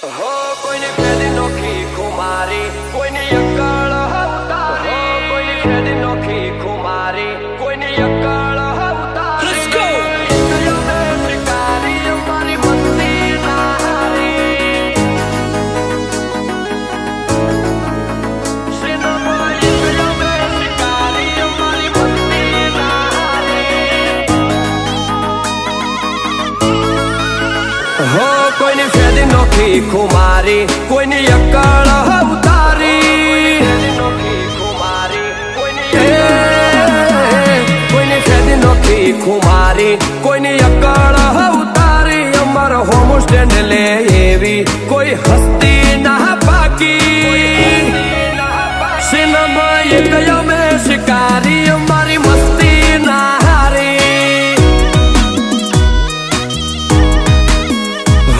हो कोई फेरी नोखी कुमारी कोई अक्कड़ उतारी कोई फेरी नोखी कुमारी कोई अक्कड़ उतारी शिकारी हमारी मस्ती नारी शिकारी हमारी मस्ती नारी हो कोई फेरी नोखी कुमारी कोई अक्कड़ उतारी कोई फेरी नोखी कुमारी कोई अक्कड़ उतारी अमर होम स्टैंड ले एवी कोई हस्ती ना बाकी सिनेमा एक में शिकारी हमारी मस्ती नारी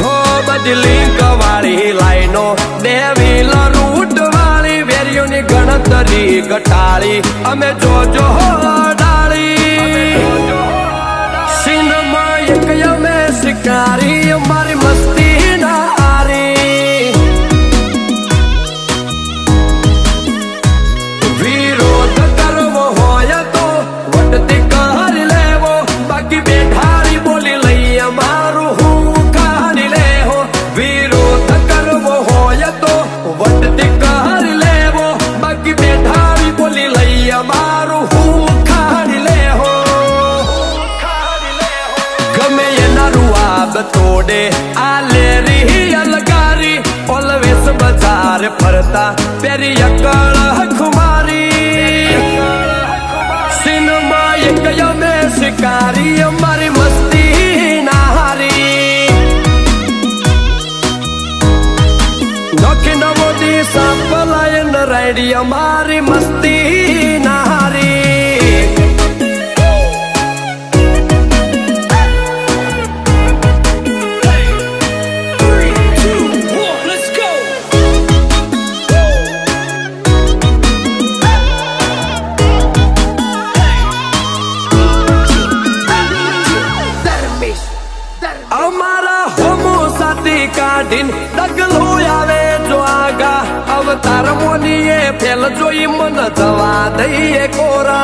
हो बदली कवाड़ी लाइनो देवी रूट वाली वेरियो नी गणतरी घटाड़ी अमे जो डाली सिनेमा एक में शिकारी हमारी मस्ती नारी विरोध करवो होय तो वटती कर लेवो बाकी बेठारी बोली लई अमारू हूँ कहानी ले हो विरोध करवो होय तो वटती कर लेवो बाकी बेठारी बोली लई अमारू हूँ कहानी ले हो गमे ये नरुआब तोड़े आले रही अलगारी ऑलवेज बाजार फरता पेरी अक्कड़ खुमारी सिनेमा एक में शिकारी हमारी मस्ती नारी नोखी नवोदी सांपलायन रेडी हमारी मस्ती नारी हमारा होमो साथी का दिन डगलो आवे जो आगा अवतार मोनिए फेल जोई मन जवा दइए कोरा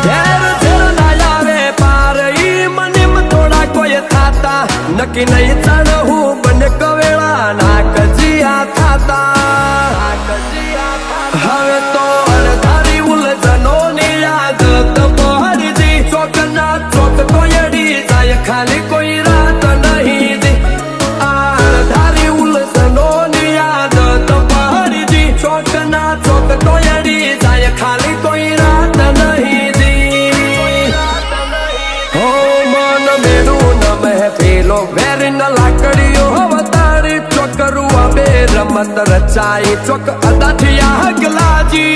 घेर झेल ना आवे पार ई मने में थोड़ा कोई थाता नकी नहीं चढ़ हूँ बन कवेला नाक जिया थाता हवे तो अड़धारी उलझनो नी आदत बहरी दी चौक ना चौक तो यड़ी जाए खाली कोई रात नहीं दी अड़धारी उलझनो नी आदत बहरी दी चौक ना चौक तो यड़ी जाए खाली कोई रात नहीं दी हो मन मेरू न महफिलो वेरी न लाकड़ियो अवतारी चौकरू अबे रमत रचाई चौक अदाठिया गलाजी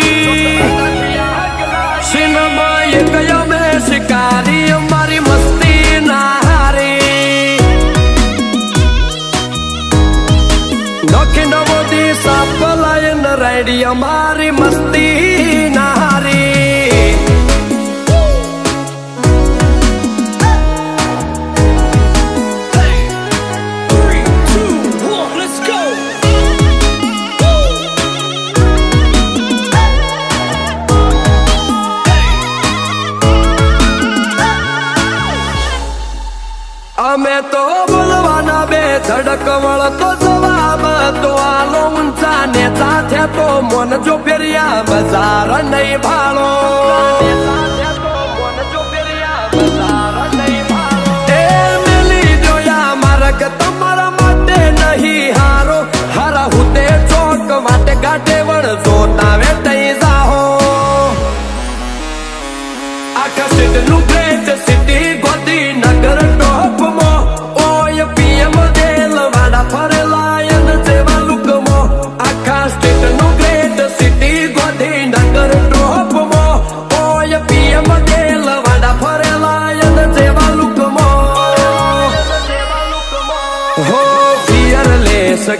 सिनेमा एक में शिकारी हमारी मस्ती नारी नोखी नवोदी सांपलायन रेडी हमारी मस्ती नारी અમે તો બોલવાના બે ધડક વળ તો જવાબ તો આલો ઊંચા નેતા થયા તો મન જો ફેરિયા બજાર નહીં ભાળો એ મેલી જોયા માર્ગ તમારા માટે નહીં હારો હારા હુતે ચોક વાટે ગાંઠે વળ જોતા વેટાઈ જાહો આખા સિટીનું ગ્રેટ સિટી ગોધી નગર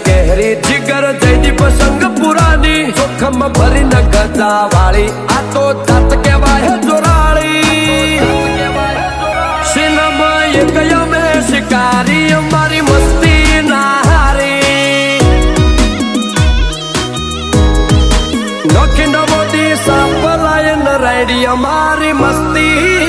कहरी जिगर जयदीप संग पुरानी जोखम भरी न गजा वाली आ तो जात के वाहे जोराली सिनेमा एक में સાઈડ અમારી મસ્તી